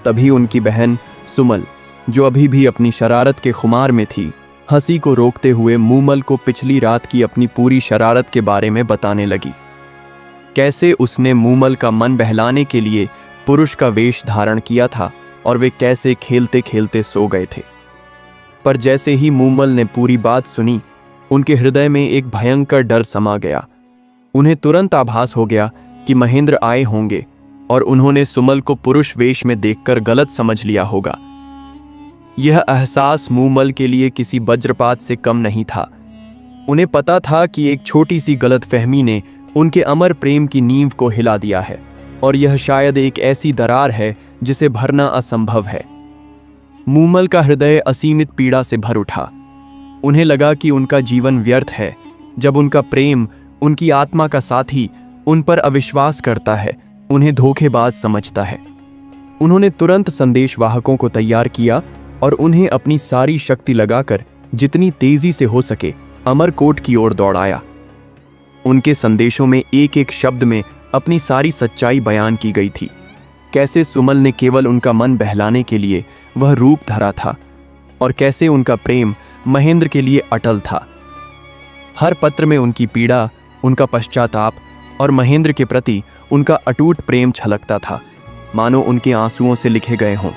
Speaker 1: तभी उनकी बहन सुमल, जो अभी भी अपनी शरारत के खुमार में थी, हंसी को रोकते हुए मूमल को पिछली रात की अपनी पूरी शरारत के बारे में बताने लगी। कैसे उसने मूमल का मन बहलाने के लिए पुरुष का वेश धारण किया था और वे कैसे खेलते खेलते सो गए थे। पर जैसे ही मूमल ने पूरी बात सुनी, उनके हृदय में एक भयंकर डर समा गया। उन्हें तुरंत आभास हो गया कि महेंद्र आए होंगे और उन्होंने सुमल को पुरुष वेश में देखकर गलत समझ लिया होगा। यह एहसास मूमल के लिए किसी वज्रपात से कम नहीं था। उन्हें पता था कि एक छोटी सी गलतफहमी ने उनके अमर प्रेम की नींव को हिला दिया है और यह शायद एक ऐसी दरार है जिसे भरना असंभव है। मूमल का हृदय असीमित पीड़ा से भर उठा। उन्हें लगा कि उनका जीवन व्यर्थ है जब उनका प्रेम, उनकी आत्मा का साथी उन पर अविश्वास करता है, उन्हें धोखेबाज समझता है। उन्होंने तुरंत संदेशवाहकों को तैयार किया और उन्हें अपनी सारी शक्ति लगाकर जितनी तेजी से हो सके अमरकोट की ओर दौड़ाया। उनके संदेशों में एक एक शब्द में अपनी सारी सच्चाई बयान की गई थी। कैसे सुमल ने केवल उनका मन बहलाने के लिए वह रूप धरा था और कैसे उनका प्रेम महेंद्र के लिए अटल था। हर पत्र में उनकी पीड़ा, उनका पश्चाताप और महेंद्र के प्रति उनका अटूट प्रेम छलकता था, मानो उनके आंसुओं से लिखे गए हों।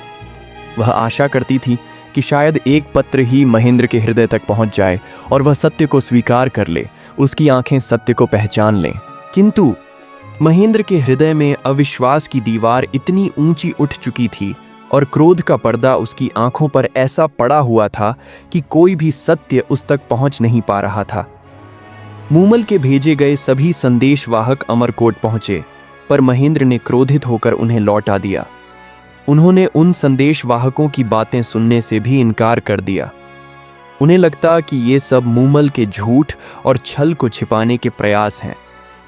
Speaker 1: वह आशा करती थी कि शायद एक पत्र ही महेंद्र के हृदय तक पहुंच जाए और वह सत्य को स्वीकार कर ले, उसकी आंखें सत्य को पहचान लें। किंतु महेंद्र के हृदय में अविश्वास की दीवार इतनी ऊंची उठ चुकी थी और क्रोध का पर्दा उसकी आंखों पर ऐसा पड़ा हुआ था कि कोई भी सत्य उस तक पहुंच नहीं पा रहा था। मूमल के भेजे गए सभी संदेशवाहक अमरकोट पहुंचे, पर महेंद्र ने क्रोधित होकर उन्हें लौटा दिया। उन्होंने उन संदेशवाहकों की बातें सुनने से भी इनकार कर दिया। उन्हें लगता कि ये सब मूमल के झूठ और छल को छिपाने के प्रयास हैं।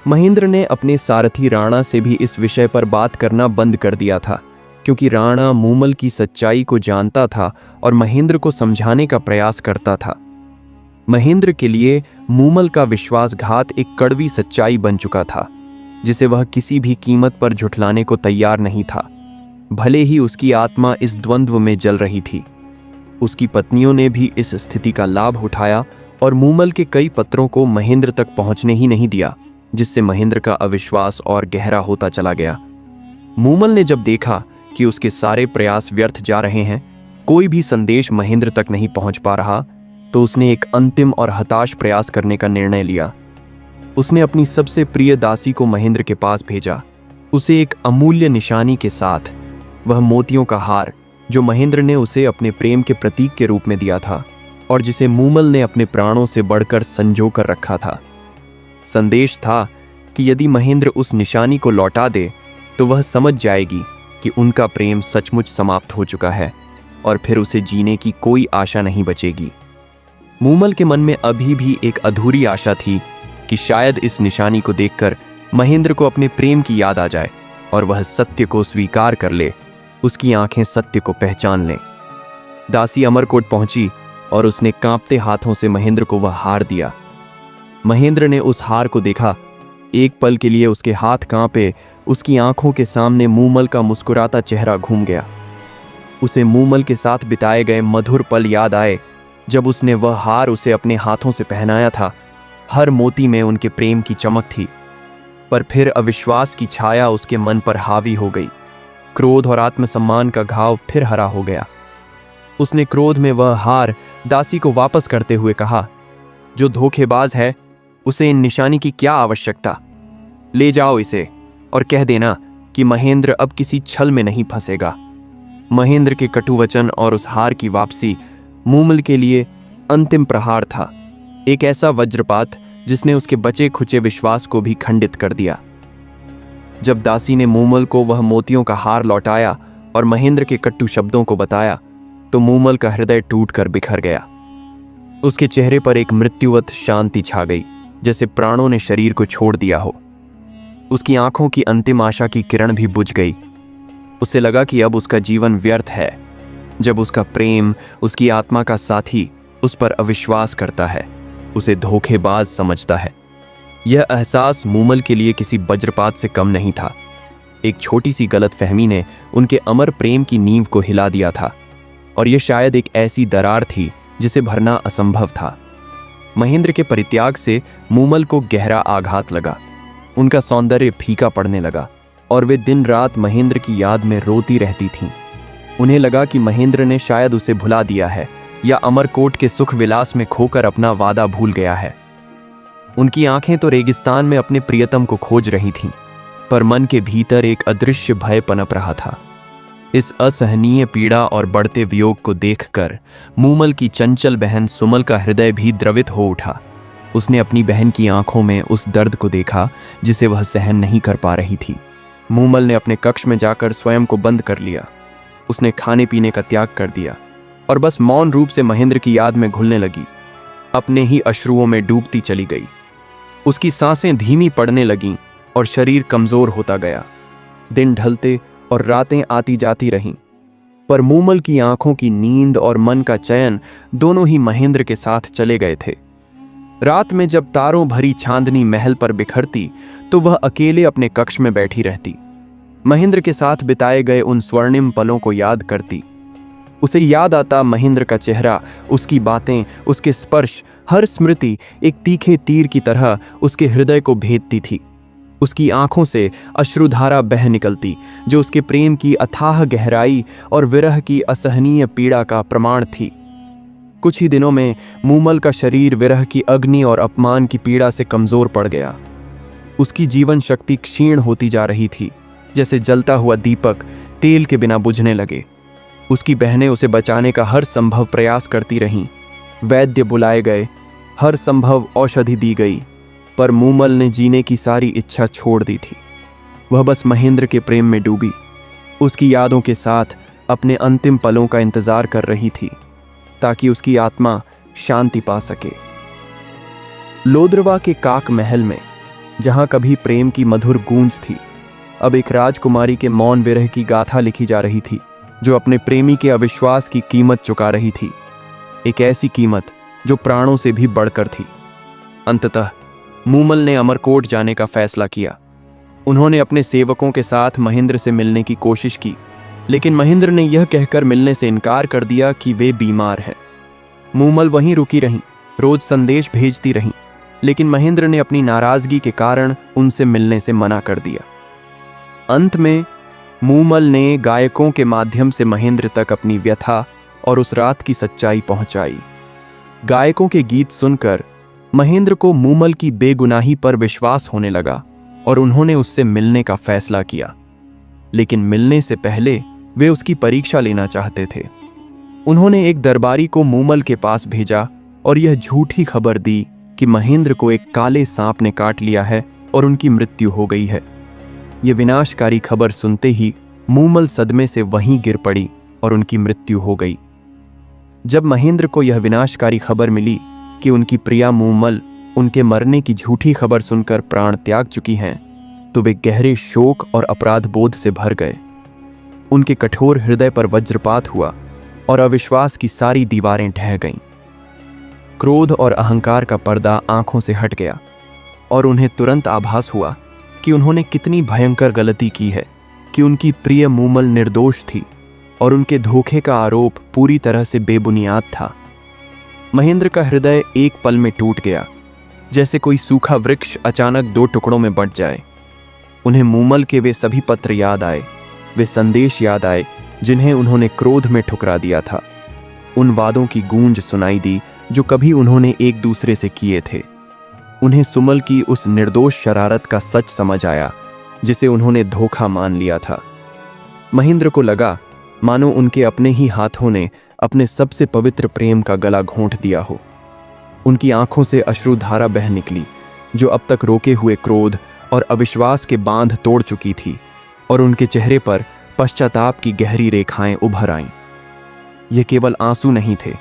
Speaker 1: महेंद्र ने अपने सारथी राणा से भी इस विषय पर बात करना बंद कर दिया था, क्योंकि राणा मूमल की सच्चाई को जानता था और महेंद्र को समझाने का प्रयास करता था। महेंद्र के लिए मूमल का विश्वासघात एक कड़वी सच्चाई बन चुका था, जिसे वह किसी भी कीमत पर झुठलाने को तैयार नहीं था, भले ही उसकी आत्मा इस द्वंद्व में जल रही थी। उसकी पत्नियों ने भी इस स्थिति का लाभ उठाया और मूमल के कई पत्रों को महेंद्र तक पहुंचने ही नहीं दिया। जिससे महेंद्र का अविश्वास और गहरा होता चला गया। मूमल ने जब देखा कि उसके सारे प्रयास व्यर्थ जा रहे हैं, कोई भी संदेश महेंद्र तक नहीं पहुंच पा रहा, तो उसने एक अंतिम और हताश प्रयास करने का निर्णय लिया। उसने अपनी सबसे प्रिय दासी को महेंद्र के पास भेजा, उसे एक अमूल्य निशानी के साथ, वह मोतियों का हार जो महेंद्र ने उसे अपने प्रेम के प्रतीक के रूप में दिया था और जिसे मूमल ने अपने प्राणों से बढ़कर संजो कर रखा था। संदेश था कि यदि महेंद्र उस निशानी को लौटा दे तो वह समझ जाएगी कि उनका प्रेम सचमुच समाप्त हो चुका है और फिर उसे जीने की कोई आशा नहीं बचेगी। मूमल के मन में अभी भी एक अधूरी आशा थी कि शायद इस निशानी को देखकर महेंद्र को अपने प्रेम की याद आ जाए और वह सत्य को स्वीकार कर ले, उसकी आंखें सत्य को पहचान लें। दासी अमरकोट पहुंची और उसने कांपते हाथों से महेंद्र को वह हार दिया। महेंद्र ने उस हार को देखा। एक पल के लिए उसके हाथ कांपे, उसकी आंखों के सामने मूमल का मुस्कुराता चेहरा घूम गया। उसे मूमल के साथ बिताए गए मधुर पल याद आए, जब उसने वह हार उसे अपने हाथों से पहनाया था। हर मोती में उनके प्रेम की चमक थी, पर फिर अविश्वास की छाया उसके मन पर हावी हो गई। क्रोध और आत्मसम्मान का घाव फिर हरा हो गया। उसने क्रोध में वह हार दासी को वापस करते हुए कहा, जो धोखेबाज है उसे इन निशानी की क्या आवश्यकता, ले जाओ इसे और कह देना कि महेंद्र अब किसी छल में नहीं फंसेगा। महेंद्र के कटु वचन और उस हार की वापसी मूमल के लिए अंतिम प्रहार था, एक ऐसा वज्रपात जिसने उसके बचे खुचे विश्वास को भी खंडित कर दिया। जब दासी ने मूमल को वह मोतियों का हार लौटाया और महेंद्र के कट्टू शब्दों को बताया, तो मूमल का हृदय टूटकर बिखर गया। उसके चेहरे पर एक मृत्युवत शांति छा गई, जैसे प्राणों ने शरीर को छोड़ दिया हो। उसकी आंखों की अंतिम आशा की किरण भी बुझ गई। उसे लगा कि अब उसका जीवन व्यर्थ है, जब उसका प्रेम, उसकी आत्मा का साथी उस पर अविश्वास करता है, उसे धोखेबाज समझता है। यह एहसास मूमल के लिए किसी वज्रपात से कम नहीं था। एक छोटी सी गलतफहमी ने उनके अमर प्रेम की नींव को हिला दिया था, और यह शायद एक ऐसी दरार थी जिसे भरना असंभव था। महेंद्र के परित्याग से मूमल को गहरा आघात लगा। उनका सौंदर्य फीका पड़ने लगा और वे दिन रात महेंद्र की याद में रोती रहती थीं। उन्हें लगा कि महेंद्र ने शायद उसे भुला दिया है या अमरकोट के सुख विलास में खोकर अपना वादा भूल गया है। उनकी आंखें तो रेगिस्तान में अपने प्रियतम को खोज रही थीं, पर मन के भीतर एक अदृश्य भय पनप रहा था। इस असहनीय पीड़ा और बढ़ते वियोग को देखकर मूमल की चंचल बहन सुमल का हृदय भी द्रवित हो उठा। उसने अपनी बहन की आंखों में उस दर्द को देखा जिसे वह सहन नहीं कर पा रही थी। मूमल ने अपने कक्ष में जाकर स्वयं को बंद कर लिया। उसने खाने पीने का त्याग कर दिया और बस मौन रूप से महेंद्र की याद में घुलने लगी। अपने ही अश्रुओं में डूबती चली गई। उसकी सांसें धीमी पड़ने लगीं और शरीर कमजोर होता गया। दिन ढलते और रातें आती जाती रहीं, पर मूमल की आंखों की नींद और मन का चयन दोनों ही महेंद्र के साथ चले गए थे। रात में जब तारों भरी चांदनी महल पर बिखरती, तो वह अकेले अपने कक्ष में बैठी रहती। महेंद्र के साथ बिताए गए उन स्वर्णिम पलों को याद करती। उसे याद आता महेंद्र का चेहरा, उसकी बातें, उसके स्पर्श, हर स्मृति एक तीखे तीर की तरह उसके हृदय को भेदती थी। उसकी आंखों से अश्रुधारा बह निकलती, जो उसके प्रेम की अथाह गहराई और विरह की असहनीय पीड़ा का प्रमाण थी। कुछ ही दिनों में मूमल का शरीर विरह की अग्नि और अपमान की पीड़ा से कमजोर पड़ गया। उसकी जीवन शक्ति क्षीण होती जा रही थी, जैसे जलता हुआ दीपक तेल के बिना बुझने लगे। उसकी बहनें उसे बचाने का हर संभव प्रयास करती रहीं। वैद्य बुलाए गए, हर संभव औषधि दी गई, पर मूमल ने जीने की सारी इच्छा छोड़ दी थी। वह बस महेंद्र के प्रेम में डूबी, उसकी यादों के साथ अपने अंतिम पलों का इंतजार कर रही थी, ताकि उसकी आत्मा शांति पा सके। लोद्रवा के काक महल में, जहां कभी प्रेम की मधुर गूंज थी, अब एक राजकुमारी के मौन विरह की गाथा लिखी जा रही थी, जो अपने प्रेमी के अविश्वास की कीमत चुका रही थी, एक ऐसी कीमत जो प्राणों से भी बढ़कर थी। अंततः मूमल ने अमरकोट जाने का फैसला किया। उन्होंने अपने सेवकों के साथ महेंद्र से मिलने की कोशिश की, लेकिन महेंद्र ने यह कहकर मिलने से इनकार कर दिया कि वे बीमार हैं। मूमल वहीं रुकी रहीं, रोज संदेश भेजती रहीं, लेकिन महेंद्र ने अपनी नाराजगी के कारण उनसे मिलने से मना कर दिया। अंत में मूमल ने गायकों के माध्यम से महेंद्र तक अपनी व्यथा और उस रात की सच्चाई पहुंचाई। गायकों के गीत सुनकर महेंद्र को मूमल की बेगुनाही पर विश्वास होने लगा और उन्होंने उससे मिलने का फैसला किया। लेकिन मिलने से पहले वे उसकी परीक्षा लेना चाहते थे। उन्होंने एक दरबारी को मूमल के पास भेजा और यह झूठी खबर दी कि महेंद्र को एक काले सांप ने काट लिया है और उनकी मृत्यु हो गई है। यह विनाशकारी खबर सुनते ही मूमल सदमे से वहीं गिर पड़ी और उनकी मृत्यु हो गई। जब महेंद्र को यह विनाशकारी खबर मिली कि उनकी प्रिया मूमल उनके मरने की झूठी खबर सुनकर प्राण त्याग चुकी हैं, तो वे गहरे शोक और अपराध बोध से भर गए। उनके कठोर हृदय पर वज्रपात हुआ और अविश्वास की सारी दीवारें ढह गईं। क्रोध और अहंकार का पर्दा आंखों से हट गया और उन्हें तुरंत आभास हुआ कि उन्होंने कितनी भयंकर गलती की है कि उनकी प्रिय मूमल निर्दोष थी और उनके धोखे का आरोप पूरी तरह से बेबुनियाद था। महेंद्र का हृदय एक पल में टूट गया, जैसे कोई सूखा वृक्ष अचानक दो टुकड़ों में बंट जाए। उन्हें मूमल के वे सभी पत्र याद आए, वे संदेश याद आए जिन्हें उन्होंने क्रोध में ठुकरा दिया था। उन वादों की गूंज सुनाई दी जो कभी उन्होंने एक दूसरे से किए थे। उन्हें सुमल की उस निर्दोष शरारत का सच समझ आया जिसे उन्होंने धोखा मान लिया था। महेंद्र को लगा मानो उनके अपने ही हाथों ने अपने सबसे पवित्र प्रेम का गला घोंट दिया हो। उनकी आंखों से अश्रुधारा बह निकली जो अब तक रोके हुए क्रोध और अविश्वास के बांध तोड़ चुकी थी, और उनके चेहरे पर पश्चाताप की गहरी रेखाएं उभर आईं। यह केवल आंसू नहीं थे,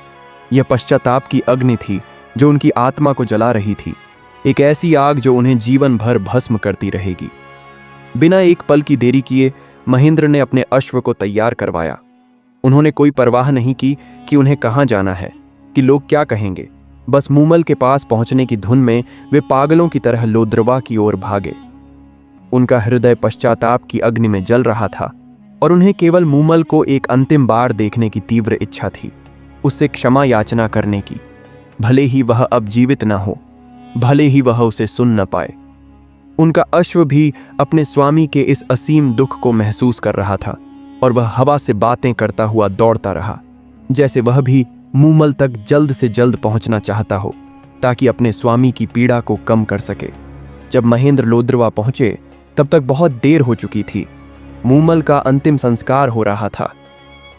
Speaker 1: यह पश्चाताप की अग्नि थी जो उनकी आत्मा को जला रही थी, एक ऐसी आग जो उन्हें जीवन भर भस्म करती रहेगी। बिना एक पल की देरी किए महेंद्र ने अपने अश्व को तैयार करवाया। उन्होंने कोई परवाह नहीं की कि उन्हें कहाँ जाना है, कि लोग क्या कहेंगे। बस मूमल के पास पहुंचने की धुन में वे पागलों की तरह लोद्रवा की ओर भागे। उनका हृदय पश्चाताप की अग्नि में जल रहा था और उन्हें केवल मूमल को एक अंतिम बार देखने की तीव्र इच्छा थी, उससे क्षमा याचना करने की। भले ही वह अब जीवित न हो, भले ही वह उसे सुन न पाए। उनका अश्व भी अपने स्वामी के इस असीम दुख को महसूस कर रहा था और वह हवा से बातें करता हुआ दौड़ता रहा, जैसे वह भी मूमल तक जल्द से जल्द पहुंचना चाहता हो ताकि अपने स्वामी की पीड़ा को कम कर सके। जब महेंद्र लोद्रवा पहुंचे तब तक बहुत देर हो चुकी थी। मूमल का अंतिम संस्कार हो रहा था।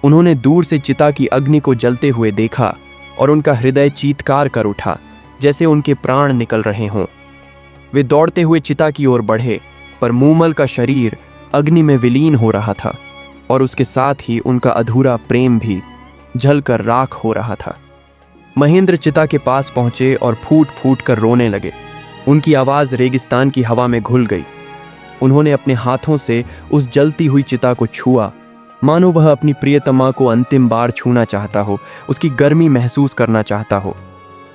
Speaker 1: उन्होंने दूर से चिता की अग्नि को जलते हुए देखा और उनका हृदय चीत्कार कर उठा जैसे उनके प्राण निकल रहे हों। वे दौड़ते हुए चिता की ओर बढ़े, पर मूमल का शरीर अग्नि में विलीन हो रहा था और उसके साथ ही उनका अधूरा प्रेम भी जलकर राख हो रहा था। महेंद्र चिता के पास पहुंचे और फूट फूट कर रोने लगे। उनकी आवाज रेगिस्तान की हवा में घुल गई। उन्होंने अपने हाथों से उस जलती हुई चिता को छुआ, मानो वह अपनी प्रियतमा को अंतिम बार छूना चाहता हो, उसकी गर्मी महसूस करना चाहता हो।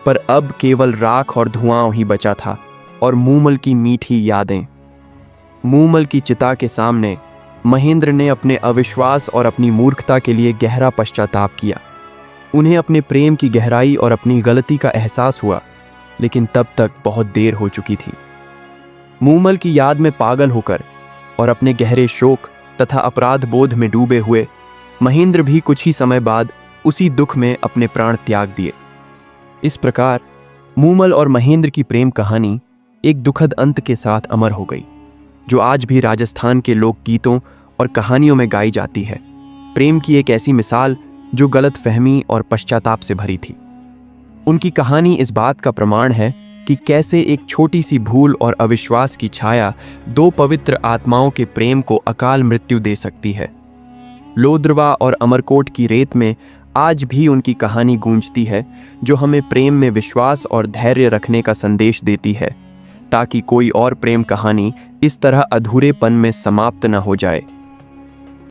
Speaker 1: पर अब केवल राख और धुआं ही बचा था और मूमल की मीठी यादें। मूमल की चिता के सामने महेंद्र ने अपने अविश्वास और अपनी मूर्खता के लिए गहरा पश्चाताप किया। उन्हें अपने प्रेम की गहराई और अपनी गलती का एहसास हुआ, लेकिन तब तक बहुत देर हो चुकी थी। मूमल की याद में पागल होकर और अपने गहरे शोक तथा अपराध बोध में डूबे हुए महेंद्र भी कुछ ही समय बाद उसी दुख में अपने प्राण त्याग दिए। इस प्रकार मूमल और महेंद्र की प्रेम कहानी एक दुखद अंत के साथ अमर हो गई, जो आज भी राजस्थान के लोक गीतों और कहानियों में गाई जाती है। प्रेम की एक ऐसी मिसाल जो गलत फहमी और पश्चाताप से भरी थी। उनकी कहानी इस बात का प्रमाण है कि कैसे एक छोटी सी भूल और अविश्वास की छाया दो पवित्र आत्माओं के प्रेम को अकाल मृत्यु दे सकती है। लोद्रवा और अमरकोट की रेत में आज भी उनकी कहानी गूंजती है, जो हमें प्रेम में विश्वास और धैर्य रखने का संदेश देती है, ताकि कोई और प्रेम कहानी इस तरह अधूरेपन में समाप्त न हो जाए।